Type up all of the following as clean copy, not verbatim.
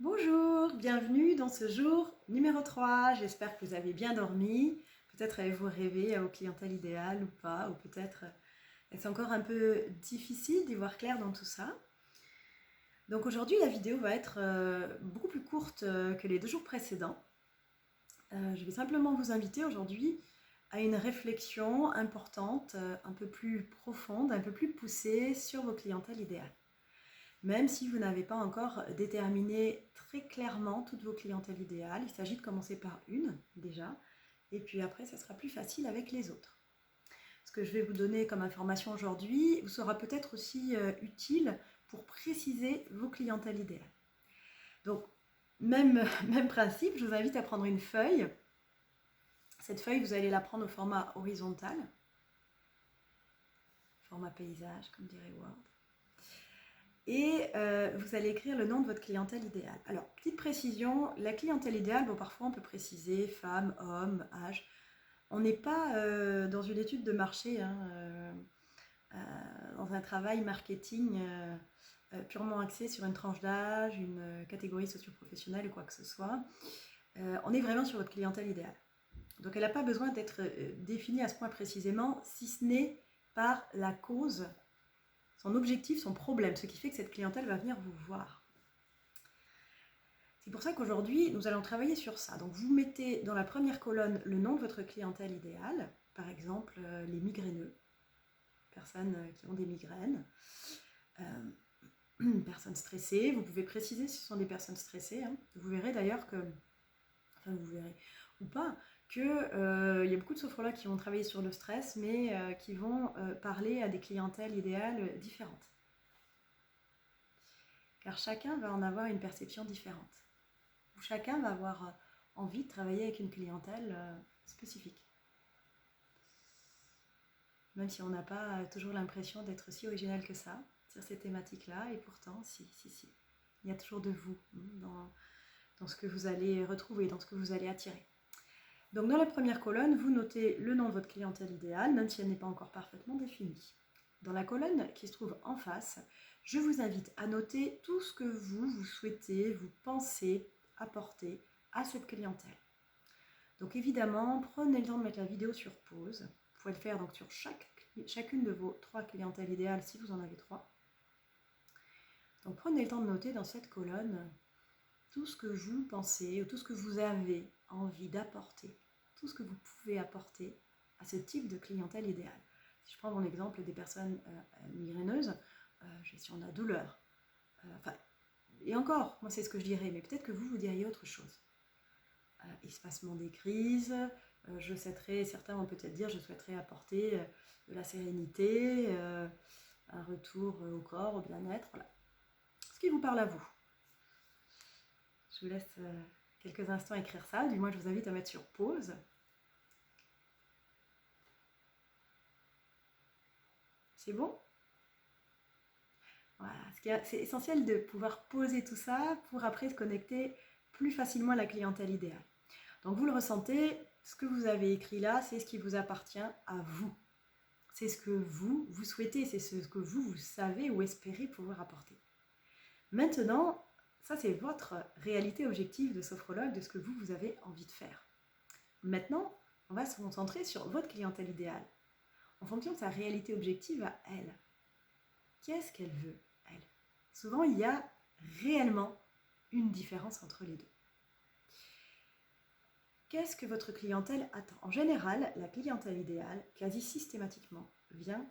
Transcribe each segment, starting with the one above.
Bonjour, bienvenue dans ce jour numéro 3. J'espère que vous avez bien dormi. Peut-être avez-vous rêvé à vos clientèles idéales ou pas, ou peut-être est-ce encore un peu difficile d'y voir clair dans tout ça. Donc aujourd'hui, la vidéo va être beaucoup plus courte que les 2 jours précédents. Je vais simplement vous inviter aujourd'hui à une réflexion importante, un peu plus profonde, un peu plus poussée sur vos clientèles idéales. Même si vous n'avez pas encore déterminé très clairement toutes vos clientèles idéales, il s'agit de commencer par une déjà, et puis après ça sera plus facile avec les autres. Ce que je vais vous donner comme information aujourd'hui vous sera peut-être aussi utile pour préciser vos clientèles idéales. Donc même principe, je vous invite à prendre une feuille. Cette feuille, vous allez la prendre au format horizontal, format paysage comme dirait Word. Et vous allez écrire le nom de votre clientèle idéale. Alors, petite précision, la clientèle idéale, bon, parfois on peut préciser femme, homme, âge. On n'est pas dans une étude de marché, dans un travail marketing purement axé sur une tranche d'âge, une catégorie socio-professionnelle ou quoi que ce soit. On est vraiment sur votre clientèle idéale. Donc elle n'a pas besoin d'être définie à ce point précisément, si ce n'est par la cause, son objectif, son problème, ce qui fait que cette clientèle va venir vous voir. C'est pour ça qu'aujourd'hui, nous allons travailler sur ça. Donc vous mettez dans la première colonne le nom de votre clientèle idéale, par exemple les migraineux, personnes qui ont des migraines, personnes stressées. Vous pouvez préciser si ce sont des personnes stressées. Vous verrez d'ailleurs que, enfin vous verrez ou pas, qu'il y a beaucoup de sophrologues qui vont travailler sur le stress, mais qui vont parler à des clientèles idéales différentes. Car chacun va en avoir une perception différente. Chacun va avoir envie de travailler avec une clientèle spécifique. Même si on n'a pas toujours l'impression d'être si original que ça sur ces thématiques-là, et pourtant, si. Il y a toujours de vous dans ce que vous allez retrouver, dans ce que vous allez attirer. Donc dans la première colonne, vous notez le nom de votre clientèle idéale, même si elle n'est pas encore parfaitement définie. Dans la colonne qui se trouve en face, je vous invite à noter tout ce que vous souhaitez, vous pensez apporter à cette clientèle. Donc évidemment, prenez le temps de mettre la vidéo sur pause. Vous pouvez le faire donc sur chacune de vos 3 clientèles idéales si vous en avez 3. Donc prenez le temps de noter dans cette colonne tout ce que vous pensez ou tout ce que vous avez envie d'apporter, tout ce que vous pouvez apporter à ce type de clientèle idéale. Si je prends mon exemple des personnes migraineuses, gestion de la douleur, et encore, moi c'est ce que je dirais, mais peut-être que vous diriez autre chose. Espacement des crises, certains vont peut-être dire je souhaiterais apporter de la sérénité, un retour au corps, au bien-être, voilà. Ce qui vous parle à vous. Je vous laisse quelques instants écrire ça, du moins je vous invite à mettre sur pause. C'est bon ? Voilà, c'est essentiel de pouvoir poser tout ça pour après se connecter plus facilement à la clientèle idéale. Donc vous le ressentez, ce que vous avez écrit là, c'est ce qui vous appartient à vous. C'est ce que vous souhaitez, c'est ce que vous savez ou espérez pouvoir apporter. Maintenant, ça c'est votre réalité objective de sophrologue, de ce que vous avez envie de faire. Maintenant, on va se concentrer sur votre clientèle idéale, en fonction de sa réalité objective à elle. Qu'est-ce qu'elle veut, elle ? Souvent, il y a réellement une différence entre les deux. Qu'est-ce que votre clientèle attend ? En général, la clientèle idéale, quasi systématiquement, vient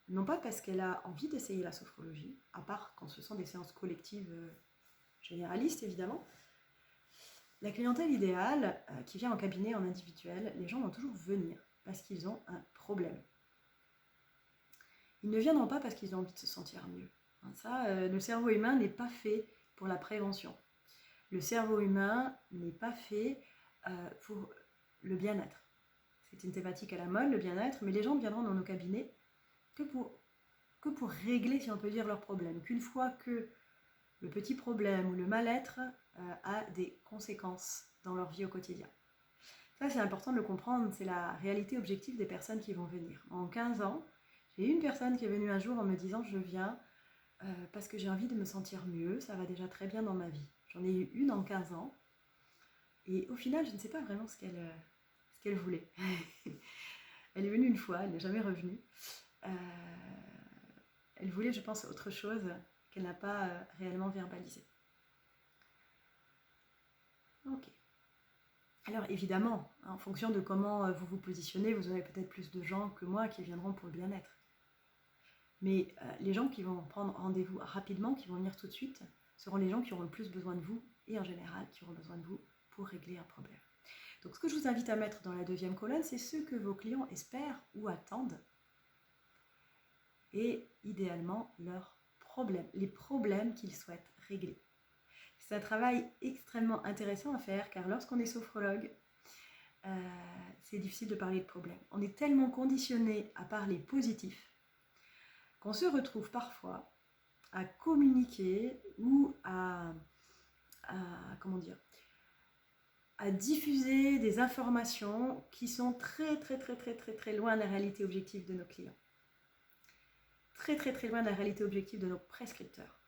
non pas parce qu'elle a envie d'essayer la sophrologie, à part quand ce sont des séances collectives généralistes évidemment. La clientèle idéale qui vient en cabinet en individuel, les gens vont toujours venir parce qu'ils ont un problème. Ils ne viendront pas parce qu'ils ont envie de se sentir mieux. Le cerveau humain n'est pas fait pour la prévention. Le cerveau humain n'est pas fait pour le bien-être. C'est une thématique à la mode, le bien-être, mais les gens viendront dans nos cabinets que pour régler, si on peut dire, leurs problèmes. Qu'une fois que le petit problème ou le mal-être a des conséquences dans leur vie au quotidien. Ça, c'est important de le comprendre, c'est la réalité objective des personnes qui vont venir. En 15 ans, j'ai eu une personne qui est venue un jour en me disant « Je viens parce que j'ai envie de me sentir mieux, ça va déjà très bien dans ma vie. J'en ai eu une en 15 ans. Et au final, je ne sais pas vraiment ce qu'elle voulait. Elle est venue une fois, elle n'est jamais revenue. Elle voulait, je pense, autre chose qu'elle n'a pas réellement verbalisé. Ok. Alors évidemment, en fonction de comment vous vous positionnez, vous aurez peut-être plus de gens que moi qui viendront pour le bien-être. Mais les gens qui vont prendre rendez-vous rapidement, qui vont venir tout de suite, seront les gens qui auront le plus besoin de vous et en général qui auront besoin de vous pour régler un problème. Donc ce que je vous invite à mettre dans la deuxième colonne, c'est ce que vos clients espèrent ou attendent et idéalement leurs problèmes, les problèmes qu'ils souhaitent régler. C'est un travail extrêmement intéressant à faire car lorsqu'on est sophrologue, c'est difficile de parler de problèmes. On est tellement conditionné à parler positif qu'on se retrouve parfois à communiquer ou à diffuser des informations qui sont très loin de la réalité objective de nos clients. Très loin de la réalité objective de nos prescripteurs.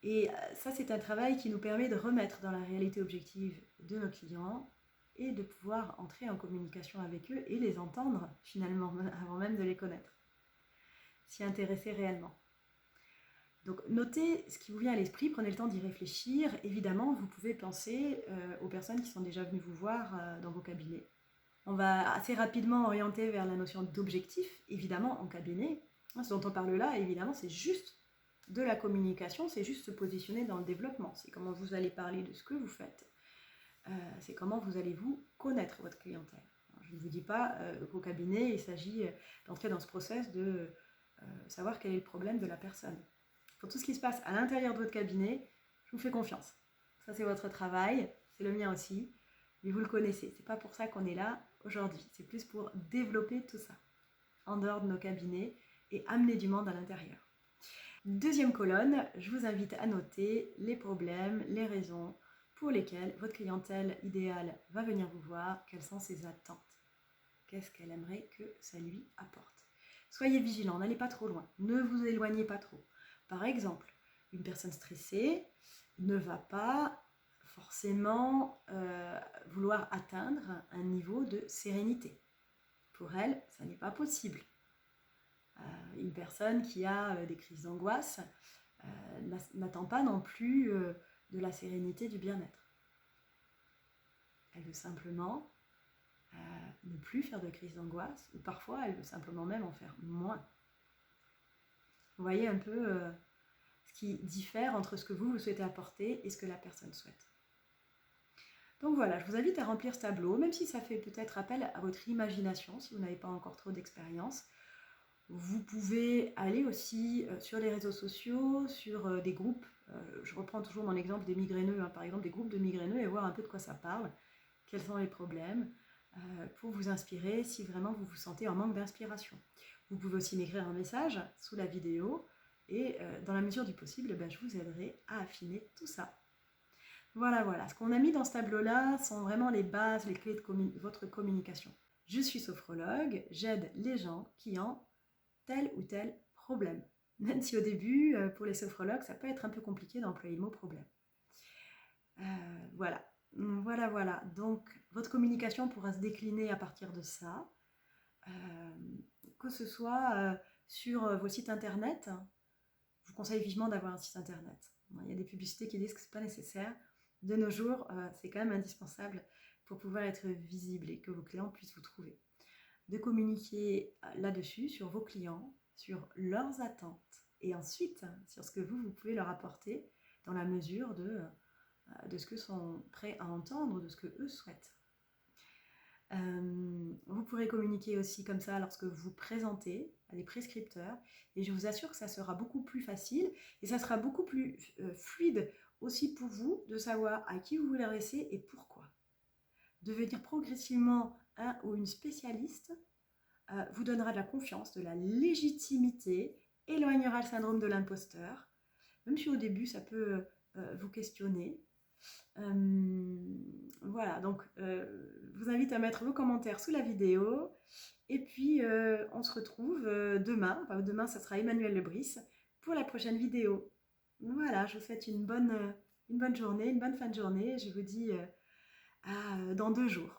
Et ça, c'est un travail qui nous permet de remettre dans la réalité objective de nos clients et de pouvoir entrer en communication avec eux et les entendre finalement, avant même de les connaître. S'y intéresser réellement. Donc notez ce qui vous vient à l'esprit, prenez le temps d'y réfléchir. Évidemment, vous pouvez penser aux personnes qui sont déjà venues vous voir dans vos cabinets. On va assez rapidement orienter vers la notion d'objectif, évidemment, en cabinet. Ce dont on parle là, évidemment, c'est juste de la communication, c'est juste se positionner dans le développement. C'est comment vous allez parler de ce que vous faites. C'est comment vous allez vous connaître votre clientèle. Alors, je ne vous dis pas qu'au cabinet, il s'agit d'entrer dans ce process de savoir quel est le problème de la personne. Pour tout ce qui se passe à l'intérieur de votre cabinet, je vous fais confiance. Ça, c'est votre travail, c'est le mien aussi, mais vous le connaissez. C'est pas pour ça qu'on est là aujourd'hui. C'est plus pour développer tout ça en dehors de nos cabinets et amener du monde à l'intérieur. Deuxième colonne, je vous invite à noter les problèmes, les raisons pour lesquelles votre clientèle idéale va venir vous voir, quelles sont ses attentes. Qu'est-ce qu'elle aimerait que ça lui apporte. Soyez vigilants, n'allez pas trop loin, ne vous éloignez pas trop. Par exemple, une personne stressée ne va pas forcément vouloir atteindre un niveau de sérénité. Pour elle, ça n'est pas possible. Une personne qui a des crises d'angoisse n'attend pas non plus de la sérénité, du bien-être. Elle veut simplement ne plus faire de crises d'angoisse, ou parfois elle veut simplement même en faire moins. Vous voyez un peu ce qui diffère entre ce que vous souhaitez apporter et ce que la personne souhaite. Donc voilà, je vous invite à remplir ce tableau, même si ça fait peut-être appel à votre imagination, si vous n'avez pas encore trop d'expérience. Vous pouvez aller aussi sur les réseaux sociaux, sur des groupes. Je reprends toujours mon exemple des migraineux, par exemple des groupes de migraineux, et voir un peu de quoi ça parle, quels sont les problèmes, pour vous inspirer si vraiment vous vous sentez en manque d'inspiration. Vous pouvez aussi m'écrire un message sous la vidéo et dans la mesure du possible, je vous aiderai à affiner tout ça. Voilà. Ce qu'on a mis dans ce tableau-là sont vraiment les bases, les clés de votre communication. Je suis sophrologue, j'aide les gens qui ont tel ou tel problème. Même si au début, pour les sophrologues, ça peut être un peu compliqué d'employer le mot problème. Voilà. Donc, votre communication pourra se décliner à partir de ça. Que ce soit sur vos sites internet, je vous conseille vivement d'avoir un site internet. Il y a des publicités qui disent que ce n'est pas nécessaire. De nos jours, c'est quand même indispensable pour pouvoir être visible et que vos clients puissent vous trouver. De communiquer là-dessus, sur vos clients, sur leurs attentes et ensuite sur ce que vous pouvez leur apporter dans la mesure de ce que sont prêts à entendre, de ce que eux souhaitent. Vous pourrez communiquer aussi comme ça lorsque vous vous présentez à des prescripteurs et je vous assure que ça sera beaucoup plus facile et ça sera beaucoup plus fluide aussi pour vous de savoir à qui vous voulez adresser et pourquoi. Devenir progressivement un ou une spécialiste vous donnera de la confiance, de la légitimité, éloignera le syndrome de l'imposteur, même si au début ça peut vous questionner. Voilà, donc je vous invite à mettre vos commentaires sous la vidéo et puis on se retrouve demain. Demain, ça sera Emmanuelle Lebris pour la prochaine vidéo. Voilà, je vous souhaite une bonne une bonne journée, une bonne fin de journée. Je vous dis dans 2 jours.